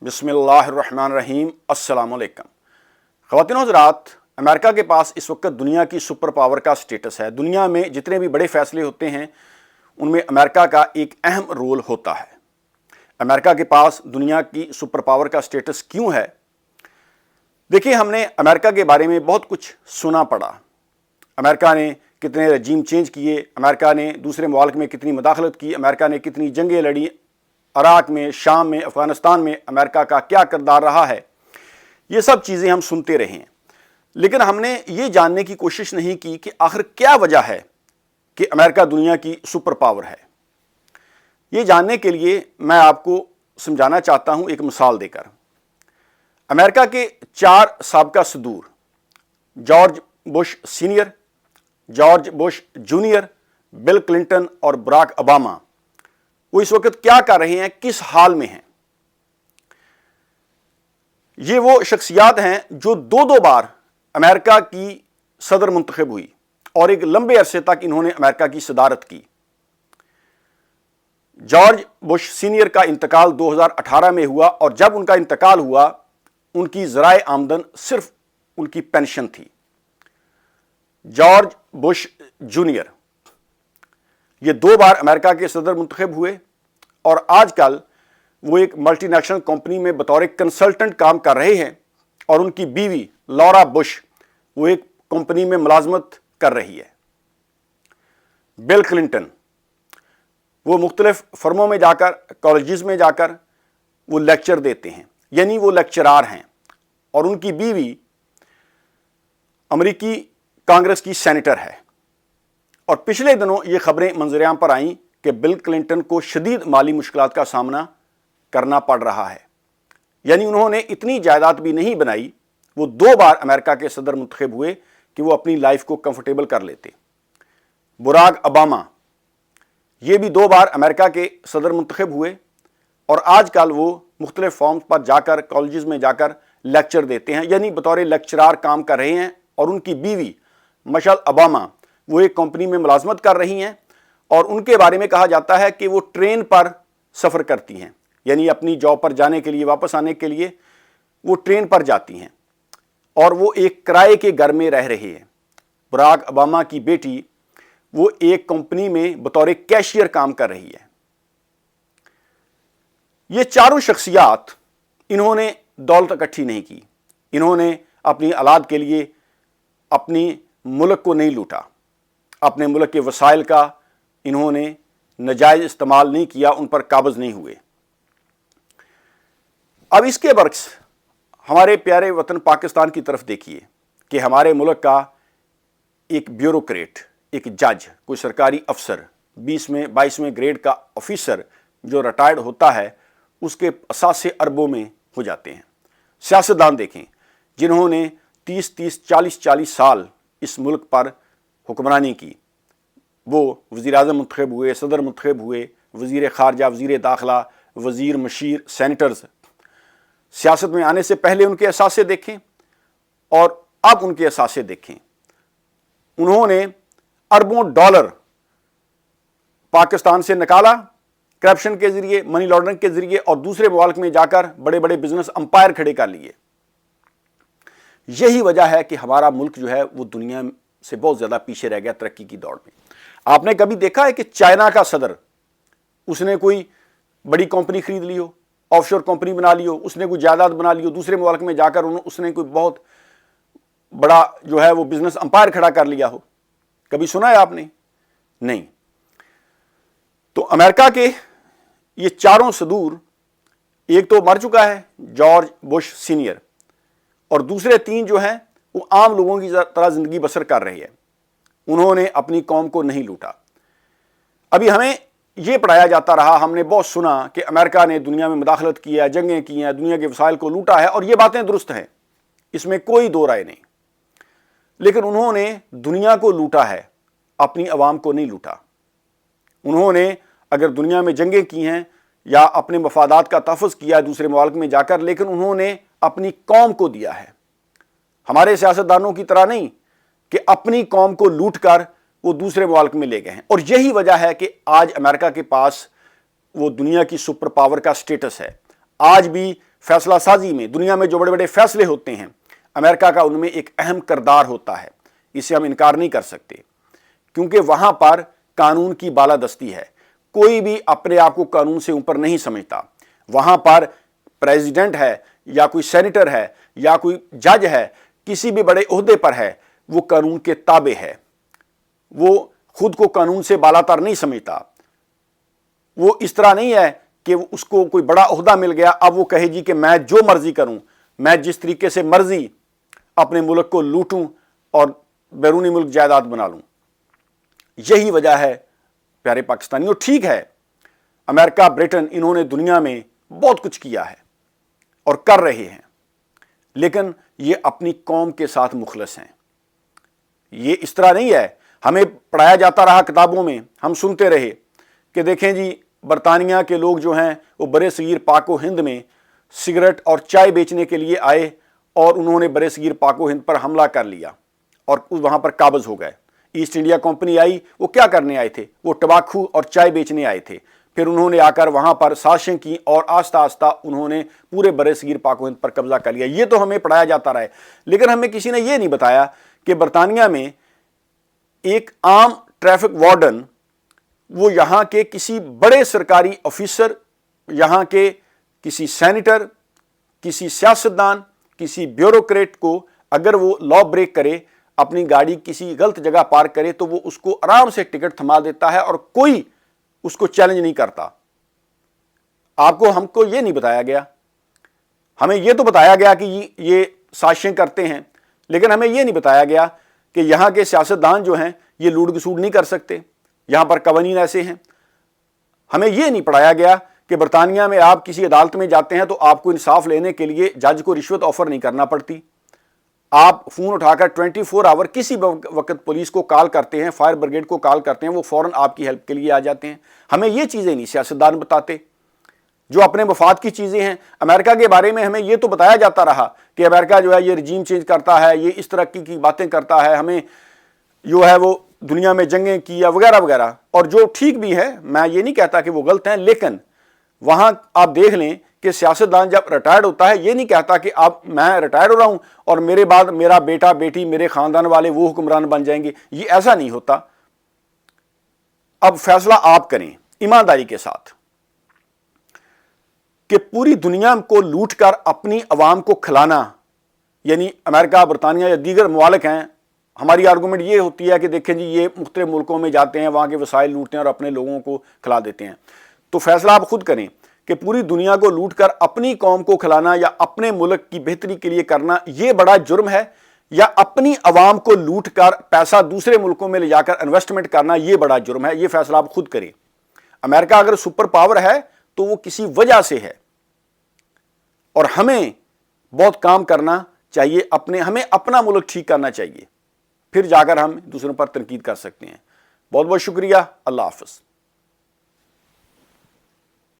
बिस्मिल्लाहिर्रहमानिर्रहीम। अस्सलाम वालेकुम। ख़वातीन हज़रात, अमेरिका के पास इस वक्त दुनिया की सुपर पावर का स्टेटस है। दुनिया में जितने भी बड़े फैसले होते हैं उनमें अमेरिका का एक अहम रोल होता है। अमेरिका के पास दुनिया की सुपर पावर का स्टेटस क्यों है? देखिए, हमने अमेरिका के बारे में बहुत कुछ सुना पड़ा। अमेरिका ने कितने रजीम चेंज किए, अमेरिका ने दूसरे मुल्क में कितनी मदाखलत की, अमेरिका ने कितनी जंगें लड़ी, इराक में, शाम में, अफ़गानिस्तान में अमेरिका का क्या किरदार रहा है। ये सब चीज़ें हम सुनते रहे हैं, लेकिन हमने ये जानने की कोशिश नहीं की कि आखिर क्या वजह है कि अमेरिका दुनिया की सुपर पावर है। ये जानने के लिए मैं आपको समझाना चाहता हूँ एक मिसाल देकर। अमेरिका के 4 साबका सदूर, George Bush senior, George Bush junior, Bill Clinton और बराक ओबामा, वो इस वक्त क्या कर रहे हैं, किस हाल में हैं। ये वो शख्सियात हैं जो दो बार अमेरिका की सदर मुंतखब हुई और एक लंबे अरसे तक इन्होंने अमेरिका की सदारत की। जॉर्ज बुश सीनियर का इंतकाल 2018 में हुआ और जब उनका इंतकाल हुआ उनकी ज़राए आमदन सिर्फ उनकी पेंशन थी। जॉर्ज बुश जूनियर ये 2 बार अमेरिका के सदर मुंतखब हुए और आजकल वो एक मल्टीनेशनल कंपनी में बतौर कंसल्टेंट काम कर रहे हैं और उनकी बीवी लॉरा बुश वो एक कंपनी में मुलाजमत कर रही है। बिल क्लिंटन वो मुख्तलिफ फर्मों में जाकर, कॉलेजेस में जाकर वो लेक्चर देते हैं, यानी वो लेक्चरार हैं, और उनकी बीवी अमेरिकी कांग्रेस की सेनेटर है। और पिछले दिनों ये खबरें मंजरेआम पर आईं कि बिल क्लिंटन को शदीद माली मुश्किलात का सामना करना पड़ रहा है, यानी उन्होंने इतनी जायदाद भी नहीं बनाई। वो 2 बार अमेरिका के सदर मुंतखब हुए कि वो अपनी लाइफ को कंफर्टेबल कर लेते। बराक ओबामा ये भी 2 बार अमेरिका के सदर मुंतखब हुए और आजकल वो मुख्तलिफ फॉर्म्स पर जाकर, कॉलेजेस में जाकर लेक्चर देते हैं, यानी बतौर लेक्चरार काम कर रहे हैं। और उनकी बीवी मिशेल ओबामा वो एक कंपनी में मुलाजमत कर रही हैं और उनके बारे में कहा जाता है कि वो ट्रेन पर सफ़र करती हैं, यानी अपनी जॉब पर जाने के लिए, वापस आने के लिए वो ट्रेन पर जाती हैं और वो एक किराए के घर में रह रही है। बराक ओबामा की बेटी वो एक कंपनी में बतौर कैशियर काम कर रही है। ये चारों शख्सियात, इन्होंने दौलत इकट्ठी नहीं की, इन्होंने अपनी औलाद के लिए अपनी मुल्क को नहीं लूटा, अपने मुल्क के वसाइल का इन्होंने नाजायज़ इस्तेमाल नहीं किया, उन पर काबज़ नहीं हुए। अब इसके बरक्स हमारे प्यारे वतन पाकिस्तान की तरफ देखिए कि हमारे मुल्क का एक ब्यूरोक्रेट, एक जज, कोई सरकारी अफसर, 20वें 22वें ग्रेड का ऑफिसर जो रिटायर्ड होता है, उसके असासे अरबों में हो जाते हैं। सियासतदान देखें जिन्होंने 30-30, 40-40 साल इस मुल्क पर हुक्मरानी की, वो वज़ीर आज़म मुंतखब हुए, सदर मुंतखब हुए, वज़ीर ख़ारजा, वज़ीर दाखिला, वज़ीर मशीर, सेनेटर्स। सियासत में आने से पहले उनके असासे देखें और अब उनके असासे देखें। उन्होंने अरबों डॉलर पाकिस्तान से निकाला करप्शन के ज़रिए, मनी लॉन्ड्रिंग के ज़रिए, और दूसरे मुल्क में जाकर बड़े बड़े बिजनेस अंपायर खड़े कर लिए। यही वजह है कि हमारा मुल्क जो है वो दुनिया से बहुत ज़्यादा पीछे रह गया तरक्की की दौड़ में। आपने कभी देखा है कि चाइना का सदर, उसने कोई बड़ी कंपनी खरीद ली हो, ऑफशोर कंपनी बना ली हो, उसने कोई जायदाद बना ली हो, दूसरे मुल्क में जाकर उसने कोई बहुत बड़ा जो है वो बिजनेस अंपायर खड़ा कर लिया हो? कभी सुना है आपने? नहीं। तो अमेरिका के ये चारों सदूर, एक तो मर चुका है जॉर्ज बुश सीनियर, और दूसरे 3 जो हैं वो आम लोगों की तरह ज़िंदगी बसर कर रहे हैं। उन्होंने अपनी कौम को नहीं लूटा। अभी हमें ये पढ़ाया जाता रहा, हमने बहुत सुना कि अमेरिका ने दुनिया में मुदाखलत की है, जंगें की हैं, दुनिया के वसाइल को लूटा है, और ये बातें दुरुस्त हैं, इसमें कोई दो राय नहीं। लेकिन उन्होंने दुनिया को लूटा है, अपनी अवाम को नहीं लूटा। उन्होंने अगर दुनिया में जंगें की हैं या अपने मफादात का तहफ़्फ़ुज़ किया है दूसरे मुल्क में जाकर, लेकिन उन्होंने अपनी कौम को दिया है। हमारे सियासतदानों की तरह नहीं कि अपनी कौम को लूट कर वो दूसरे मुल्क में ले गए हैं। और यही वजह है कि आज अमेरिका के पास वो दुनिया की सुपर पावर का स्टेटस है। आज भी फैसला साजी में, दुनिया में जो बड़े बड़े फैसले होते हैं, अमेरिका का उनमें एक अहम किरदार होता है। इसे हम इनकार नहीं कर सकते, क्योंकि वहां पर कानून की बालादस्ती है। कोई भी अपने आप को कानून से ऊपर नहीं समझता। वहां पर प्रेसिडेंट है या कोई सेनेटर है या कोई जज है, किसी भी बड़े ओहदे पर है, वो कानून के ताबे है। वो खुद को कानून से बालातर नहीं समझता। वो इस तरह नहीं है कि उसको कोई बड़ा ओहदा मिल गया, अब वो कहे जी कि मैं जो मर्जी करूं, मैं जिस तरीके से मर्जी अपने मुल्क को लूटूं और बैरूनी मुल्क जायदाद बना लूं। यही वजह है प्यारे पाकिस्तानियों, ठीक है अमेरिका, ब्रिटेन, इन्होंने दुनिया में बहुत कुछ किया है और कर रहे हैं, लेकिन ये अपनी कौम के साथ मुखलस हैं। ये इस तरह नहीं है, हमें पढ़ाया जाता रहा किताबों में, हम सुनते रहे कि देखें जी बरतानिया के लोग जो हैं वो बरे सगीर पाको हिंद में सिगरेट और चाय बेचने के लिए आए और उन्होंने बरे सगीर पाको हिंद पर हमला कर लिया और वहाँ पर काबज हो गए। ईस्ट इंडिया कंपनी आई, वो क्या करने आए थे? वो तंबाकू और चाय बेचने आए थे। फिर उन्होंने आकर वहाँ पर साजिशें की और आस्ता आस्ता उन्होंने पूरे बरे सगीर पाको हिंद पर कब्जा कर लिया। ये तो हमें पढ़ाया जाता रहा है, लेकिन हमें किसी ने ये नहीं बताया कि बरतानिया में एक आम ट्रैफिक वार्डन, वो यहाँ के किसी बड़े सरकारी ऑफिसर, यहाँ के किसी सेनेटर, किसी सियासतदान, किसी ब्यूरोक्रेट को अगर वो लॉ ब्रेक करे, अपनी गाड़ी किसी गलत जगह पार्क करे, तो वो उसको आराम से टिकट थमा देता है और कोई उसको चैलेंज नहीं करता। हमको ये नहीं बताया गया। हमें ये तो बताया गया कि ये साजिशें करते हैं, लेकिन हमें ये नहीं बताया गया कि यहाँ के सियासतदान जो हैं ये लूट घसूट नहीं कर सकते, यहाँ पर कवानीन ऐसे हैं। हमें ये नहीं पढ़ाया गया कि बरतानिया में आप किसी अदालत में जाते हैं तो आपको इंसाफ लेने के लिए जज को रिश्वत ऑफर नहीं करना पड़ती। आप फ़ोन उठाकर 24 आवर किसी वक्त पुलिस को कॉल करते हैं, फायर ब्रिगेड को कॉल करते हैं, वो फ़ौरन आपकी हेल्प के लिए आ जाते हैं। हमें ये चीज़ें नहीं सियासतदान बताते, जो अपने मफाद की चीज़ें हैं। अमेरिका के बारे में हमें ये तो बताया जाता रहा कि अमेरिका जो है ये रजीम चेंज करता है, ये इस तरक्की की बातें करता है, हमें जो है वो दुनिया में जंगें की या वगैरह वगैरह, और जो ठीक भी है, मैं ये नहीं कहता कि वो गलत हैं, लेकिन वहाँ आप देख लें कि सियासतदान जब रिटायर्ड होता है, ये नहीं कहता कि अब मैं रिटायर हो रहा हूँ और मेरे बाद मेरा बेटा बेटी, मेरे ख़ानदान वाले वो हुक्मरान बन जाएंगे। ये ऐसा नहीं होता। अब फैसला आप करें ईमानदारी के साथ कि पूरी दुनिया को लूट कर अपनी अवाम को खिलाना, यानी अमेरिका, बरतानिया या दीगर ममालिक हैं। हमारी आर्गूमेंट ये होती है कि देखें जी ये मुख्तलिफ मुल्कों में जाते हैं, वहाँ के वसाइल लूटते हैं और अपने लोगों को खिला देते हैं। तो फैसला आप खुद करें कि पूरी दुनिया को लूट कर अपनी कौम को खिलाना या अपने मुल्क की बेहतरी के लिए करना ये बड़ा जुर्म है, या अपनी अवाम को लूट कर पैसा दूसरे मुल्कों में ले जाकर इन्वेस्टमेंट करना ये बड़ा जुर्म है। ये फैसला आप खुद करें। अमेरिका अगर सुपर पावर है तो वो किसी वजह से है, और हमें बहुत काम करना चाहिए, हमें अपना मुल्क ठीक करना चाहिए, फिर जाकर हम दूसरों पर तनकीद कर सकते हैं। बहुत बहुत शुक्रिया। अल्लाह हाफ़िज़।